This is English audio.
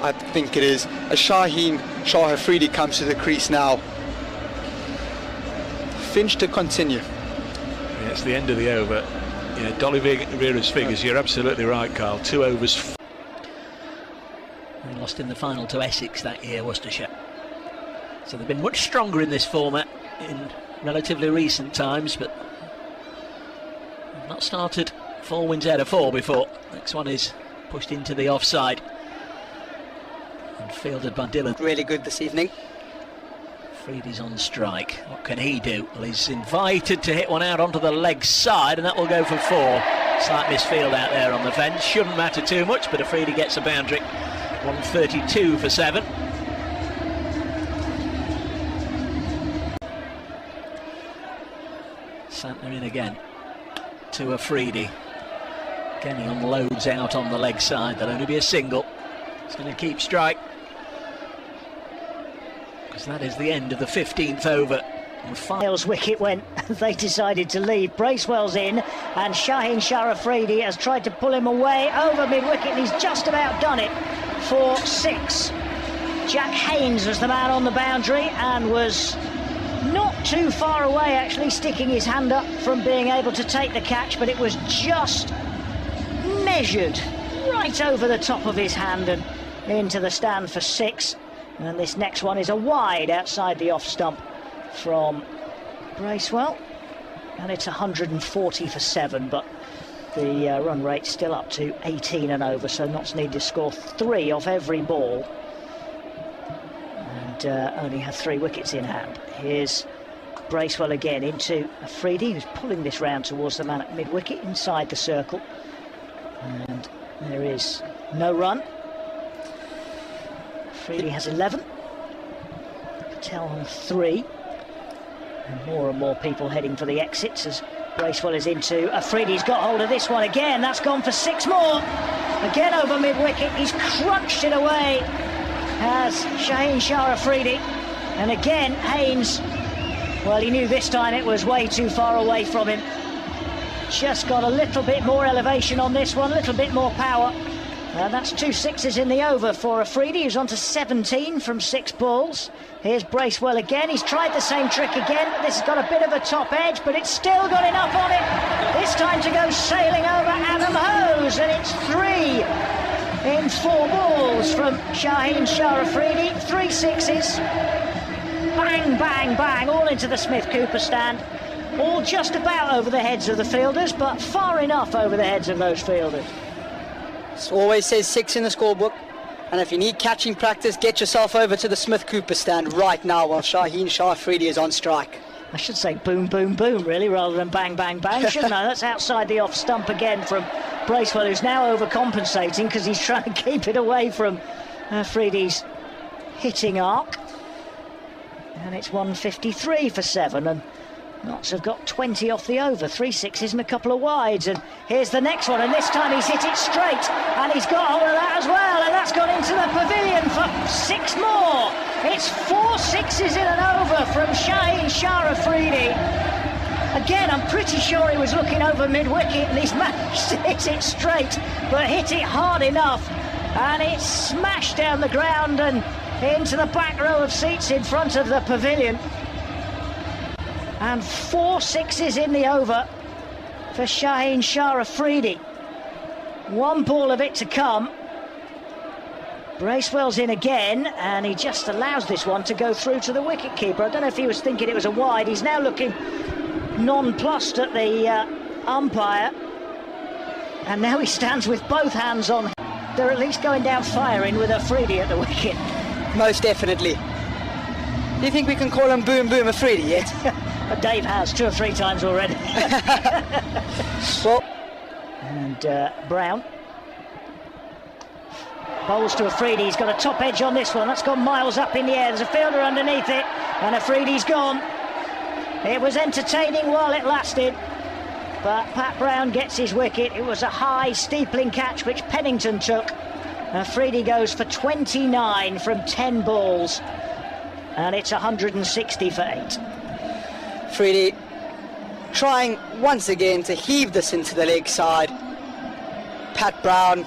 I think it is. As Shaheen Afridi comes to the crease now. Finch to continue. Yeah, it's the end of the over. Yeah, Dolly Vera's figures, you're absolutely right, Carl. 2 overs. They lost in the final to Essex that year, Worcestershire. So they've been much stronger in this format in relatively recent times, but they've not started 4 wins out of 4 before. Next one is pushed into the offside and fielded by Dylan. Really good this evening. Afridi's on strike. What can he do? Well, he's invited to hit one out onto the leg side, and that will go for 4. Slight misfield out there on the fence. Shouldn't matter too much, but Afridi gets a boundary. 132 for 7. Santner in again to Afridi. Again, he unloads out on the leg side. There'll only be a single. He's going to keep strike, because that is the end of the 15th over. Wales wicket went. They decided to leave. Bracewell's in, and Shaheen Afridi has tried to pull him away over mid-wicket, and he's just about done it for 6. Jack Haynes was the man on the boundary and was not too far away, actually, sticking his hand up from being able to take the catch, but it was just measured right over the top of his hand and into the stand for 6. And this next one is a wide outside the off stump from Bracewell, and it's 140 for 7, but the run rate's still up to 18 and over, so Notts need to score 3 off every ball and only have 3 wickets in hand. Here's Bracewell again into Afridi, who's pulling this round towards the man at mid-wicket inside the circle, and there is no run. Afridi has 11, Patel on 3, and more people heading for the exits as Bracewell is into Afridi's got hold of this one again. That's gone for 6 more. Again over mid-wicket, he's crunched it away as Shaheen Afridi, and again Haynes, well, he knew this time it was way too far away from him. Just got a little bit more elevation on this one, a little bit more power. And that's 2 sixes in the over for Afridi, who's on to 17 from 6 balls. Here's Bracewell again. He's tried the same trick again. This has got a bit of a top edge, but it's still got enough on it. This time to go sailing over Adam Hose, and it's 3 in 4 balls from Shaheen Afridi. 3 sixes. Bang, bang, bang, all into the Smith-Cooper stand. All just about over the heads of the fielders, but far enough over the heads of those fielders. It always says 6 in the scorebook, and if you need catching practice, get yourself over to the Smith-Cooper stand right now while Shaheen Afridi is on strike. I should say boom, boom, boom, really, rather than bang, bang, bang, shouldn't I? That's outside the off stump again from Bracewell, who's now overcompensating because he's trying to keep it away from Afridi's hitting arc. And it's 153 for 7, and Notts have got 20 off the over, 3 sixes and a couple of wides, and here's the next one, and this time he's hit it straight, and he's got hold of that as well, and that's gone into the pavilion for 6 more. It's 4 sixes in and over from Shaheen Afridi. Again, I'm pretty sure he was looking over mid-wicket, and he's managed to hit it straight, but hit it hard enough, and it's smashed down the ground and into the back row of seats in front of the pavilion. And 4 sixes in the over for Shaheen Afridi. 1 ball of it to come. Bracewell's in again, and he just allows this one to go through to the wicket-keeper. I don't know if he was thinking it was a wide. He's now looking nonplussed at the umpire. And now he stands with both hands on. They're at least going down firing with Afridi at the wicket. Most definitely. Do you think we can call him Boom Boom Afridi yet? Dave has 2 or 3 times already. Well, and Brown bowls to Afridi. He's got a top edge on this one. That's gone miles up in the air. There's a fielder underneath it, and Afridi's gone. It was entertaining while it lasted, but Pat Brown gets his wicket. It was a high steepling catch which Pennington took. Afridi goes for 29 from 10 balls, and it's 160 for 8. Afridi trying once again to heave this into the leg side. Pat Brown